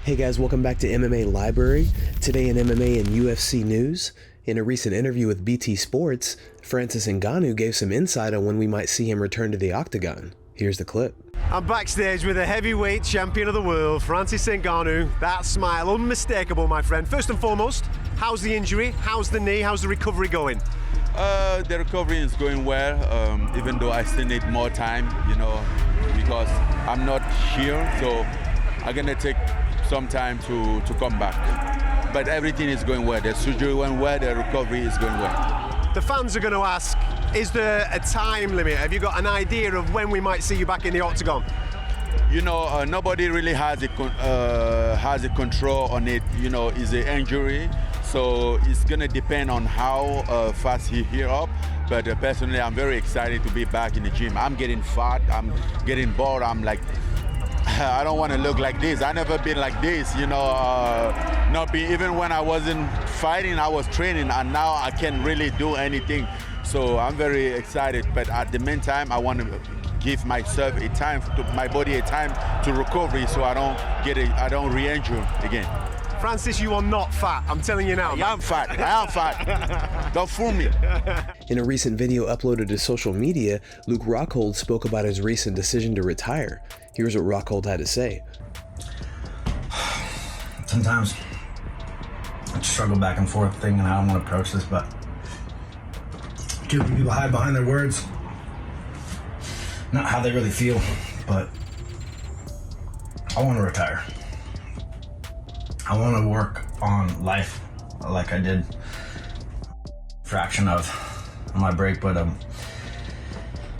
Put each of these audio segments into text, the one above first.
Hey guys, welcome back to MMA Library. Today in MMA and UFC news, in a recent interview with BT Sports, Francis Ngannou gave some insight on when we might see him return to the octagon. Here's the clip. I'm backstage with a heavyweight champion of the world, Francis Ngannou. That smile, unmistakable, my friend. First and foremost, how's the injury? How's the knee? How's the recovery going? The recovery is going well, even though I still need more time, because I'm not here, so I'm gonna take some time to come back. But everything is going well. The surgery went well, the recovery is going well. The fans are going to ask, is there a time limit? Have you got an idea of when we might see you back in the octagon? Nobody really has a control on it. It's an injury, so it's gonna depend on how fast he heals up. But personally, I'm very excited to be back in the gym. I'm getting fat, I'm getting bored, I'm like, I don't want to look like this. I never been like this, even when I wasn't fighting, I was training, and now I can't really do anything. So I'm very excited, but at the meantime, I want to give myself my body a time to recovery, so I don't re-injure again. Francis, you are not fat. I'm telling you now. I am fat. Don't fool me. In a recent video uploaded to social media, Luke Rockhold spoke about his recent decision to retire. Here's what Rockhold had to say. Sometimes I struggle back and forth thinking how I'm going to approach this, but too many people hide behind their words. Not how they really feel, but I want to retire. I want to work on life like I did fraction of my break, but I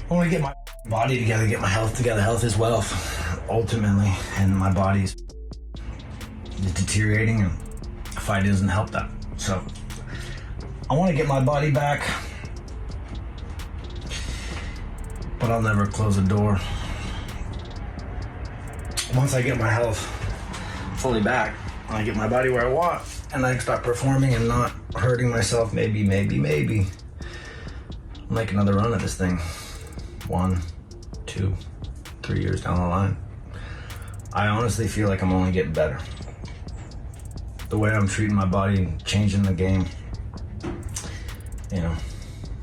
want to get my body together, get my health together. Health is wealth, ultimately, and my body's deteriorating, and fighting doesn't help that. So I want to get my body back, but I'll never close the door. Once I get my health fully back, I get my body where I want, and I can start performing and not hurting myself, maybe I'll make another run at this thing. 1, 2, 3 years down the line. I honestly feel like I'm only getting better. The way I'm treating my body, changing the game,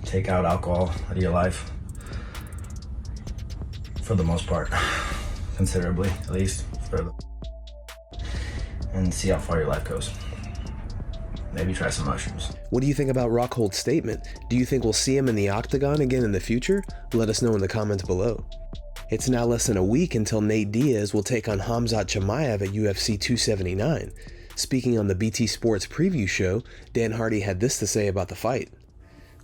take out alcohol out of your life, for the most part, considerably, at least, and see how far your life goes. Maybe try some mushrooms. What do you think about Rockhold's statement? Do you think we'll see him in the octagon again in the future? Let us know in the comments below. It's now less than a week until Nate Diaz will take on Khamzat Chimaev at UFC 279. Speaking on the BT Sports preview show, Dan Hardy had this to say about the fight.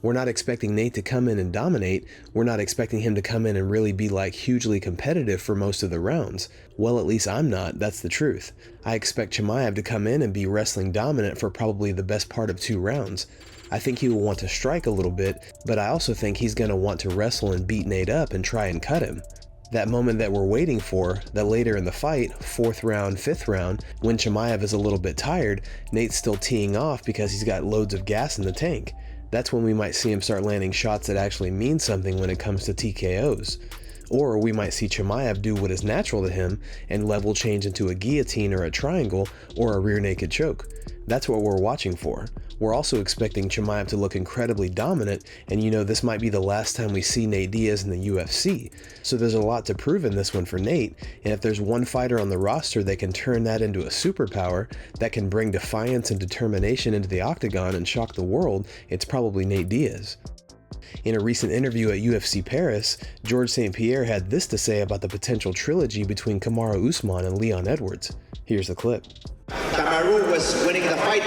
We're not expecting Nate to come in and dominate. We're not expecting him to come in and really be hugely competitive for most of the rounds. Well, at least I'm not, that's the truth. I expect Chimaev to come in and be wrestling dominant for probably the best part of 2 rounds. I think he will want to strike a little bit, but I also think he's going to want to wrestle and beat Nate up and try and cut him. That moment that we're waiting for, that later in the fight, 4th round, 5th round, when Chimaev is a little bit tired, Nate's still teeing off because he's got loads of gas in the tank. That's when we might see him start landing shots that actually mean something when it comes to TKOs. Or we might see Chimaev do what is natural to him and level change into a guillotine or a triangle or a rear naked choke. That's what we're watching for. We're also expecting Chimaev to look incredibly dominant, and this might be the last time we see Nate Diaz in the UFC. So there's a lot to prove in this one for Nate, and if there's one fighter on the roster that can turn that into a superpower, that can bring defiance and determination into the octagon and shock the world, it's probably Nate Diaz. In a recent interview at UFC Paris, George St Pierre had this to say about the potential trilogy between Kamaru Usman and Leon Edwards. Here's the clip. Kamaru was winning the fight,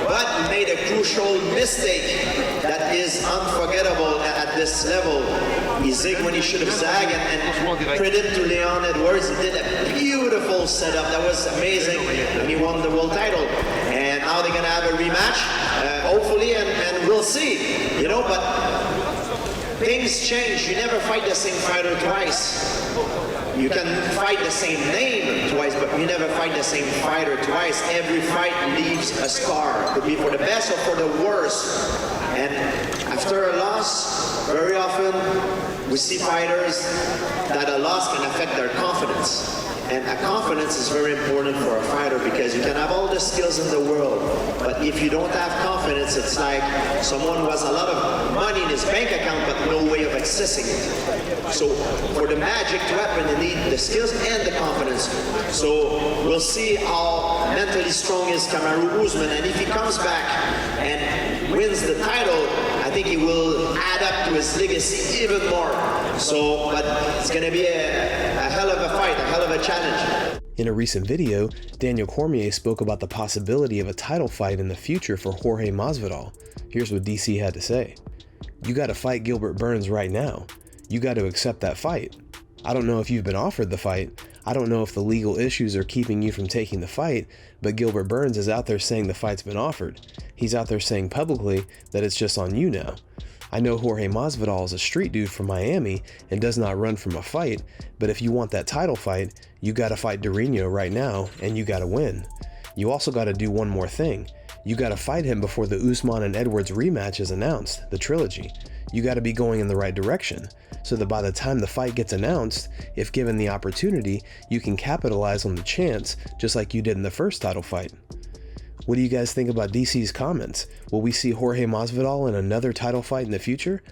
but made a crucial mistake that is unforgettable at this level. He zigged when he should have zagged, and credit to Leon Edwards. He did a beautiful setup. That was amazing, and he won the world title. And now they're going to have a rematch, hopefully, and we'll see. But things change. You never fight the same fighter twice. You can fight the same name twice, but you never fight the same fighter twice. Every fight leaves a scar. Could be for the best or for the worst. And after a loss, very often we see fighters that a loss can affect their confidence. And a confidence is very important for a fighter, because you can have all the skills in the world, but if you don't have confidence, it's like someone who has a lot of money in his bank account but no way of accessing it. So for the magic to happen, you need the skills and the confidence. So we'll see how mentally strong is Kamaru Usman, and if he comes back and wins the title, I think he will add up to his legacy even more. So, but it's going to be a hell of a fight, a hell of a challenge. In a recent video, Daniel Cormier spoke about the possibility of a title fight in the future for Jorge Masvidal. Here's what DC had to say. You got to fight Gilbert Burns right now. You got to accept that fight. I don't know if you've been offered the fight. I don't know if the legal issues are keeping you from taking the fight, but Gilbert Burns is out there saying the fight's been offered. He's out there saying publicly that it's just on you now. I know Jorge Masvidal is a street dude from Miami and does not run from a fight, but if you want that title fight, you gotta fight Durinho right now, and you gotta win. You also gotta do one more thing. You gotta fight him before the Usman and Edwards rematch is announced, the trilogy. You gotta be going in the right direction, so that by the time the fight gets announced, if given the opportunity, you can capitalize on the chance, just like you did in the first title fight. What do you guys think about DC's comments? Will we see Jorge Masvidal in another title fight in the future?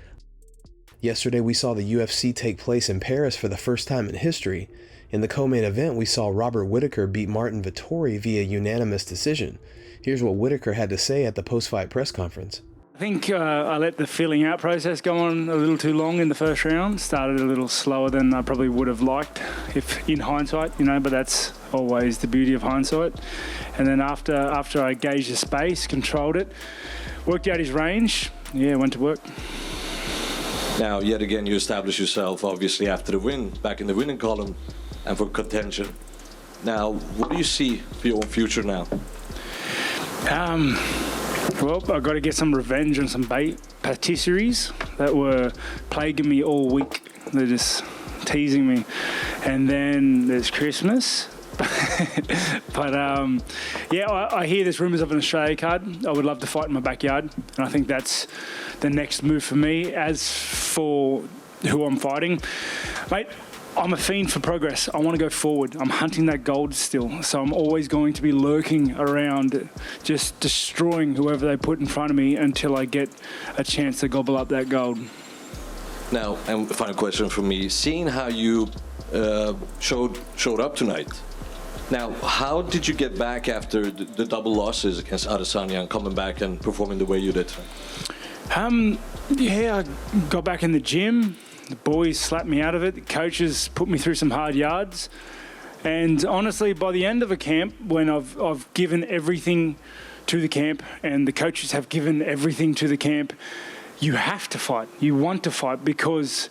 Yesterday we saw the UFC take place in Paris for the first time in history. In the co-main event, we saw Robert Whittaker beat Martin Vettori via unanimous decision. Here's what Whittaker had to say at the post-fight press conference. I think I let the feeling out process go on a little too long in the first round. Started a little slower than I probably would have liked, if in hindsight, but that's always the beauty of hindsight. And then after I gauged the space, controlled it, worked out his range, went to work. Now, yet again, you established yourself, obviously, after the win, back in the winning column and for contention. Now, what do you see for your future now? Well, I've got to get some revenge on some patisseries that were plaguing me all week. They're just teasing me. And then there's Christmas. But I hear there's rumours of an Australia card. I would love to fight in my backyard. And I think that's the next move for me. As for who I'm fighting, mate, I'm a fiend for progress. I want to go forward. I'm hunting that gold still. So I'm always going to be lurking around, just destroying whoever they put in front of me until I get a chance to gobble up that gold. Now, and final question for me. Seeing how you showed up tonight, now, how did you get back after the double losses against Adesanya and coming back and performing the way you did? I got back in the gym. The boys slapped me out of it. The coaches put me through some hard yards. And honestly, by the end of a camp, when I've given everything to the camp and the coaches have given everything to the camp, you have to fight. You want to fight, because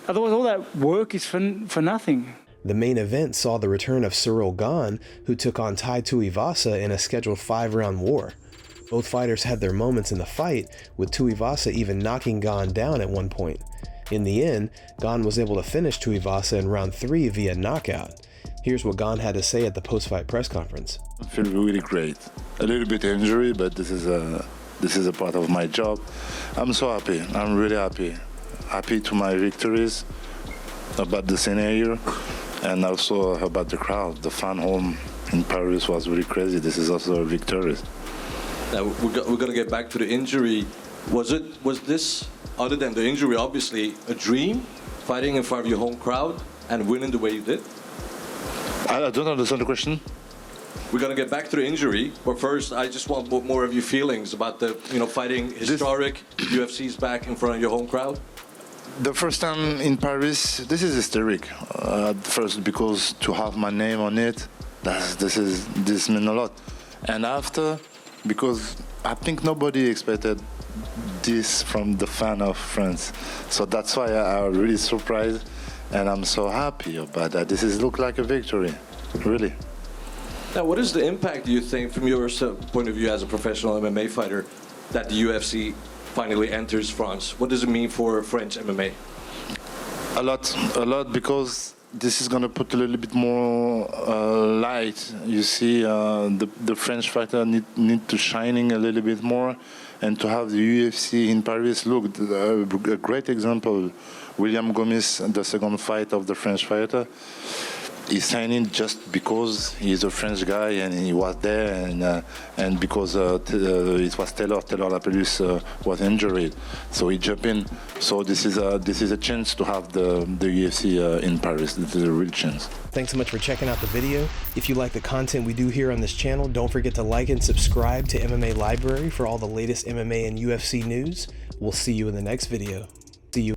otherwise all that work is for nothing. The main event saw the return of Ciryl Gane, who took on Tai Tuivasa in a scheduled 5-round war. Both fighters had their moments in the fight, with Tuivasa even knocking Gane down at one point. In the end, Gane was able to finish Tuivasa in round 3 via knockout. Here's what Gane had to say at the post-fight press conference. I feel really great. A little bit injury, but this is a part of my job. I'm so happy. I'm really happy. Happy to my victories, about the scenario, and also about the crowd. The fan home in Paris was really crazy. This is also a victory. Now we're gonna get back to the injury. Was this, other than the injury, obviously a dream, fighting in front of your home crowd and winning the way you did? I don't understand the question. We're gonna get back to the injury, but first I just want more of your feelings about the fighting historic UFC's back in front of your home crowd. The first time in Paris, this is historic. First, because to have my name on it, this means a lot. And after, because I think nobody expected this from the fan of France. So that's why I'm really surprised, and I'm so happy about that. This look like a victory, really. Now, what is the impact, do you think, from your point of view as a professional MMA fighter, that the UFC finally enters France? What does it mean for French MMA? A lot, because this is going to put a little bit more light. You see, the French fighter need to shining a little bit more, and to have the UFC in Paris. Look, a great example, William Gomis, the second fight of the French fighter. he signed in just because he's a French guy and he was there, and because it was Taylor Lapillus was injured, so he jumped in. So this is a chance to have the UFC in Paris. This is a real chance. Thanks so much for checking out the video. If you like the content we do here on this channel, don't forget to like and subscribe to MMA Library for all the latest MMA and UFC news. We'll see you in the next video. See you.